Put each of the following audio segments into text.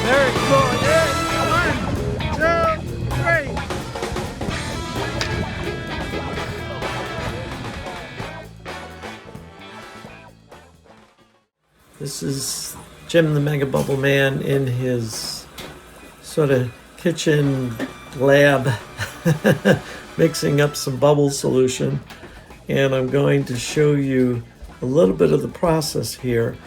Very cool. Yeah. 1, 2, 3. This is Jim the Megabubbleman in his sort of kitchen lab mixing up some bubble solution, and I'm going to show you a little bit of the process here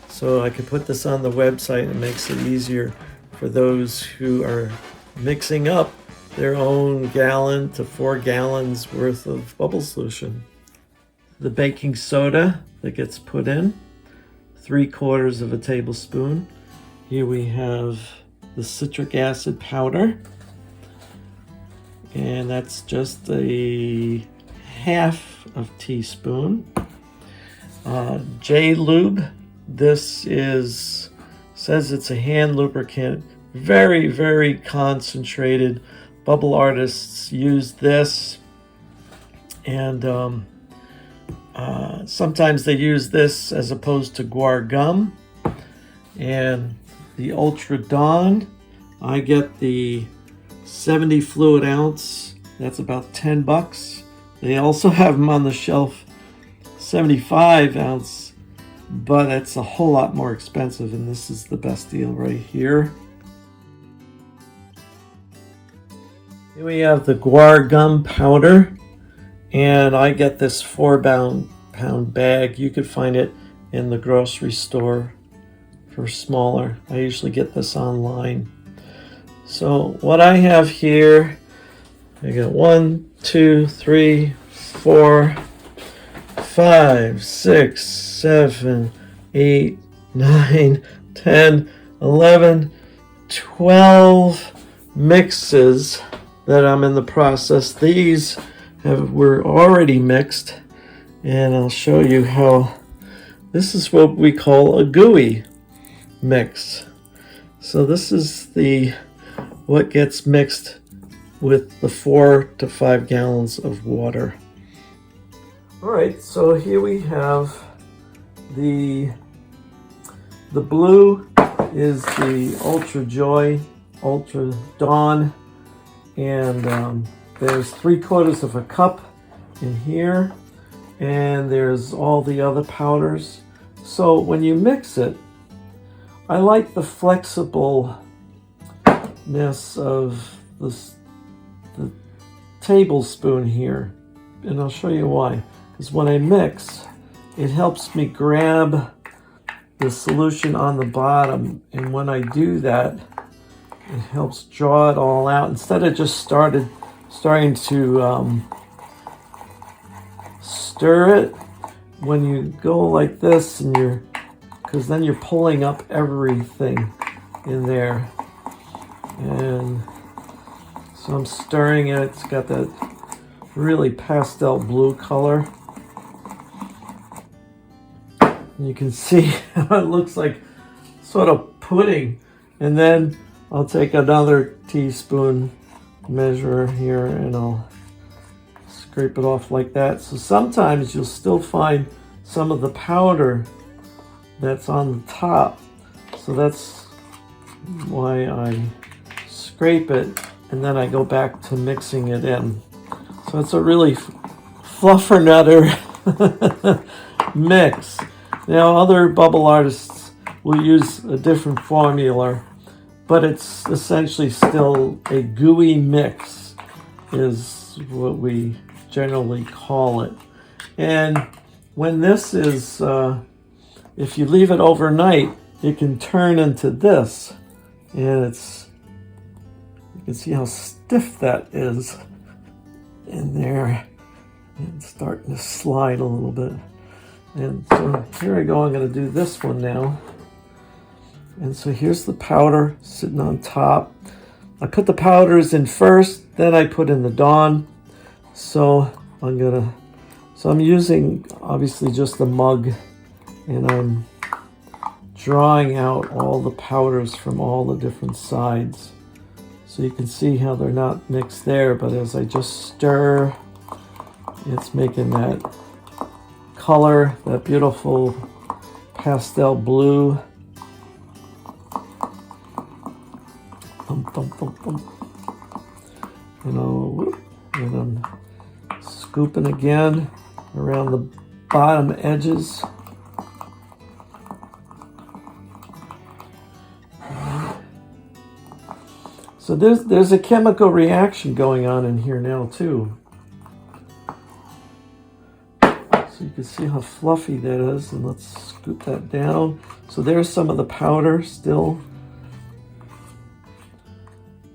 so I can put this on the website. It makes it easier for those who are mixing up their own gallon to 4 gallons worth of bubble solution. The baking soda that gets put in, 3/4 of a tablespoon. Here we have the citric acid powder, and that's just a 1/2 teaspoon. J-Lube, this says it's a hand lubricant, very, very concentrated. Bubble artists use this, and sometimes they use this as opposed to guar gum. And the Ultra Dawn, I get the 70 fluid ounce. That's about $10. They also have them on the shelf 75 ounce, but it's a whole lot more expensive, and this is the best deal right here. Here we have the guar gum powder, and I get this 4-pound bag. You could find it in the grocery store for smaller. I usually get this online. So what I have here, I got 1, 2, 3, 4, 5, 6, 7, 8, 9, 10, 11, 12 mixes that I'm in the process. These were already mixed, and I'll show you how. This is what we call a gooey mix. So this is what gets mixed with the 4 to 5 gallons of water. All right, so here we have the blue is the Ultra Joy, Ultra Dawn, and there's 3/4 of a cup in here, and there's all the other powders. So when you mix it, I like the flexibleness of the tablespoon here, and I'll show you why. Because when I mix, it helps me grab the solution on the bottom, and when I do that, it helps draw it all out instead of just starting to stir it. When you go like this, and because then you're pulling up everything in there, and so I'm stirring it. It's got that really pastel blue color. You can see how it looks like sort of pudding. And then I'll take another teaspoon measure here, and I'll scrape it off like that. So sometimes you'll still find some of the powder that's on the top. So that's why I scrape it, and then I go back to mixing it in. So it's a really fluffernutter mix. Now, other bubble artists will use a different formula, but it's essentially still a gooey mix is what we generally call it. And when this is, if you leave it overnight, it can turn into this. And you can see how stiff that is in there, and starting to slide a little bit. And so here I go, I'm going to do this one now. And so here's the powder sitting on top. I put the powders in first, then I put in the Dawn. So I'm using obviously just the mug, and I'm drawing out all the powders from all the different sides. So you can see how they're not mixed there, but as I just stir, it's making that color, that beautiful pastel blue. Thump, thump, thump, thump. Whoop, and I'm scooping again around the bottom edges. So there's a chemical reaction going on in here now too. So you can see how fluffy that is, and let's scoop that down. So there's some of the powder still.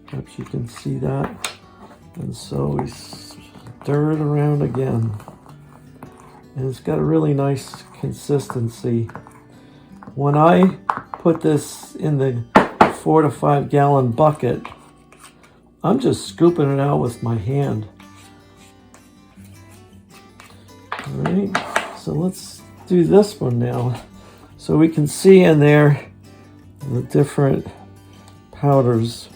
Perhaps you can see that. And so we stir it around again. And it's got a really nice consistency. When I put this in the 4 to 5 gallon bucket, I'm just scooping it out with my hand. All right, so let's do this one now. So we can see in there the different powders.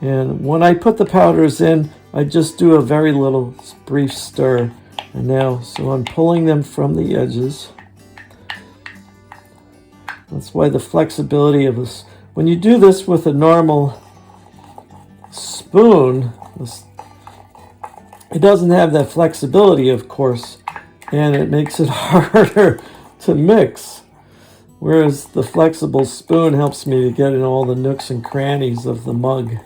And when I put the powders in, I just do a very little brief stir. And now, so I'm pulling them from the edges. That's why the flexibility of this, when you do this with a normal spoon, it doesn't have that flexibility, of course, and it makes it harder to mix. Whereas the flexible spoon helps me to get in all the nooks and crannies of the mug.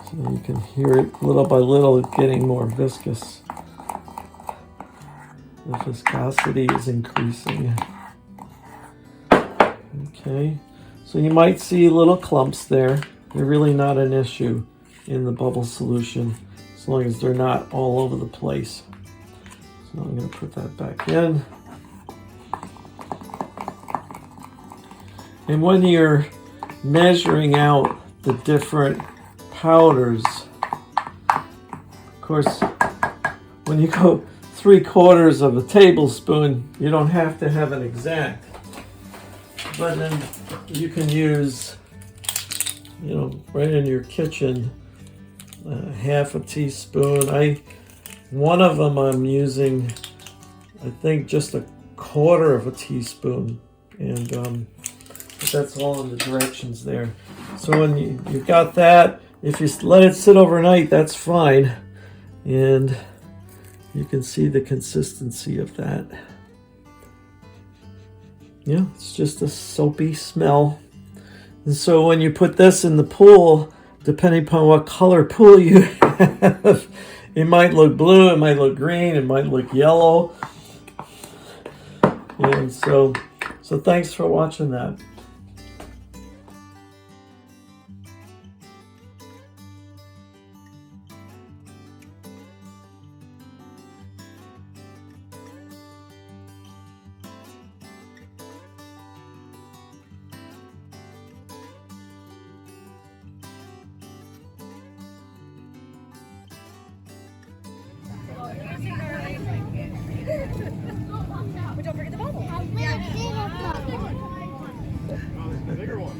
So you can hear it little by little getting more viscous. The viscosity is increasing. Okay, so you might see little clumps there. They're really not an issue in the bubble solution, as long as they're not all over the place. So I'm going to put that back in. And when you're measuring out the different powders, of course, when you go 3/4 of a tablespoon, you don't have to have an exact. But then you can use, right in your kitchen, half a teaspoon. One of them I'm using, I think, just 1/4 of a teaspoon, and but that's all in the directions there. So when you've got that, if you let it sit overnight, that's fine, and you can see the consistency of that. Yeah, it's just a soapy smell. And so when you put this in the pool, depending upon what color pool you have, it might look blue, it might look green, it might look yellow. And so thanks for watching that. But don't forget the bubble. The bigger one.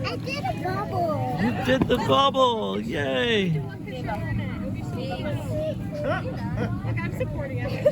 I did a bubble. You did the bubble! Yay! Look, I'm supporting it.